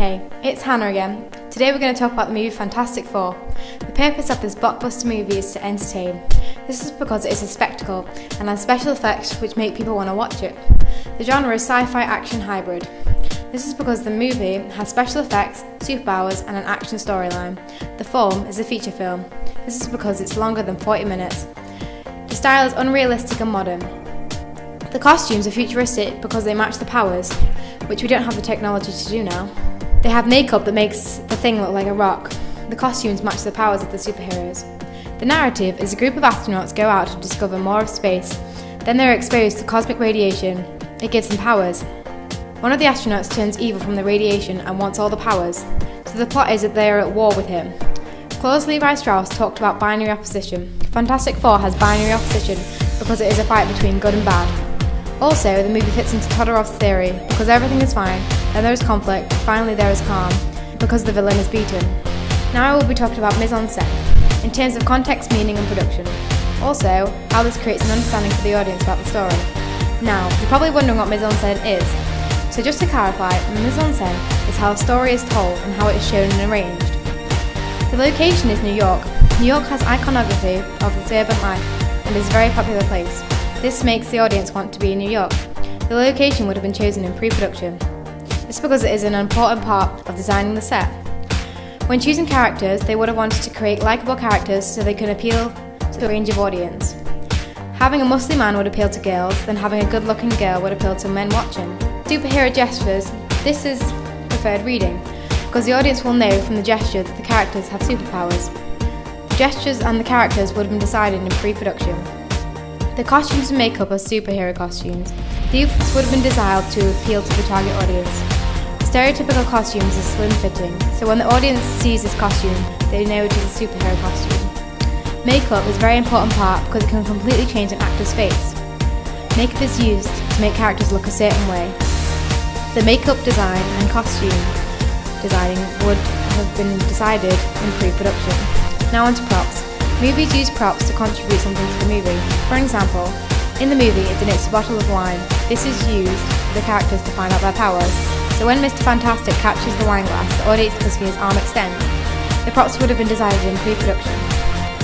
Hey, it's Hannah again. Today we're going to talk about the movie Fantastic Four. The purpose of this blockbuster movie is to entertain. This is because it is a spectacle and has special effects which make people want to watch it. The genre is sci-fi action hybrid. This is because the movie has special effects, superpowers and an action storyline. The film is a feature film. This is because it's longer than 40 minutes. The style is unrealistic and modern. The costumes are futuristic because they match the powers, which we don't have the technology to do now. They have makeup that makes the Thing look like a rock. The costumes match the powers of the superheroes. The narrative is a group of astronauts go out to discover more of space. Then they're exposed to cosmic radiation. It gives them powers. One of the astronauts turns evil from the radiation and wants all the powers. So the plot is that they are at war with him. Claus Levi-Strauss talked about binary opposition. Fantastic Four has binary opposition because it is a fight between good and bad. Also, the movie fits into Todorov's theory, because everything is fine, then there is conflict, finally there is calm, because the villain is beaten. Now I will be talking about mise-en-scène, in terms of context, meaning and production. Also, how this creates an understanding for the audience about the story. Now, you're probably wondering what mise-en-scène is. So just to clarify, mise-en-scène is how a story is told and how it is shown and arranged. The location is New York. New York has iconography of its urban life and is a very popular place. This makes the audience want to be in New York. The location would have been chosen in pre-production. This is because it is an important part of designing the set. When choosing characters, they would have wanted to create likeable characters so they can appeal to a range of audience. Having a muscly man would appeal to girls, then having a good-looking girl would appeal to men watching. Superhero gestures, this is preferred reading, because the audience will know from the gesture that the characters have superpowers. The gestures and the characters would have been decided in pre-production. The costumes and makeup are superhero costumes. These would have been designed to appeal to the target audience. Stereotypical costumes are slim-fitting, so when the audience sees this costume, they know it is a superhero costume. Makeup is a very important part because it can completely change an actor's face. Makeup is used to make characters look a certain way. The makeup design and costume designing would have been decided in pre-production. Now on to props. Movies use props to contribute something to the movie. For example, in the movie it denotes a bottle of wine. This is used for the characters to find out their powers. So when Mr. Fantastic captures the wine glass, the audience can see his arm extend. The props would have been decided in pre-production.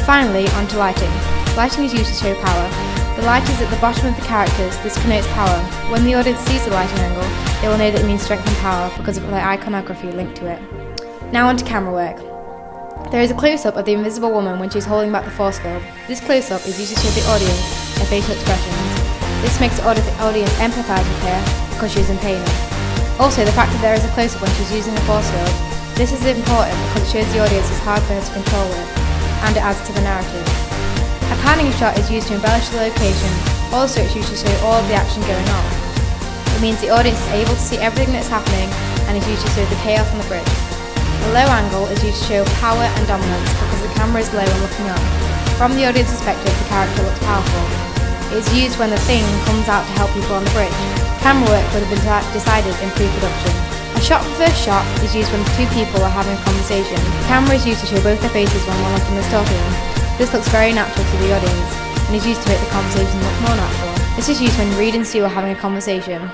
Finally, on to lighting. Lighting is used to show power. The light is at the bottom of the characters. This connotes power. When the audience sees the lighting angle, they will know that it means strength and power because of the iconography linked to it. Now on to camera work. There is a close-up of the Invisible Woman when she is holding back the force field. This close-up is used to show the audience her facial expressions. This makes the audience empathise with her because she is in pain. Also, the fact that there is a close-up when she is using the force field, this is important because it shows the audience it's hard for her to control it, and it adds to the narrative. A panning shot is used to embellish the location. Also, it's used to show all of the action going on. It means the audience is able to see everything that's happening and is used to show the chaos on the bridge. A low angle is used to show power and dominance because the camera is low and looking up. From the audience perspective, the character looks powerful. It is used when the Thing comes out to help people on the bridge. Camera work would have been decided in pre-production. A shot-for-first shot is used when two people are having a conversation. The camera is used to show both their faces when one of them is talking. This looks very natural to the audience and is used to make the conversation look more natural. This is used when Reed and Sue are having a conversation.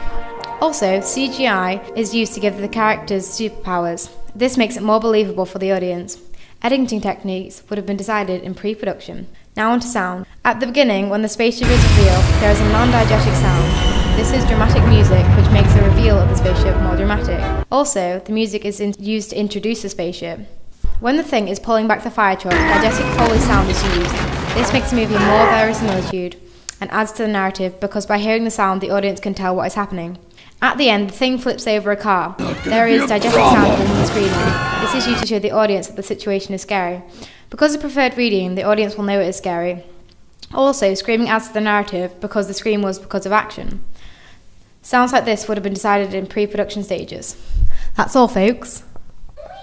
Also, CGI is used to give the characters superpowers. This makes it more believable for the audience. Editing techniques would have been decided in pre-production. Now on to sound. At the beginning, when the spaceship is revealed, there is a non-diegetic sound. This is dramatic music, which makes the reveal of the spaceship more dramatic. Also, the music is used to introduce the spaceship. When the Thing is pulling back the fire truck, diegetic Foley sound is used. This makes the movie more verisimilitude and adds to the narrative because by hearing the sound, the audience can tell what is happening. At the end, the Thing flips over a car. There is diegetic sound from the screaming. This is used to show the audience that the situation is scary. Because of preferred reading, the audience will know it is scary. Also, screaming adds to the narrative because the scream was because of action. Sounds like this would have been decided in pre-production stages. That's all, folks.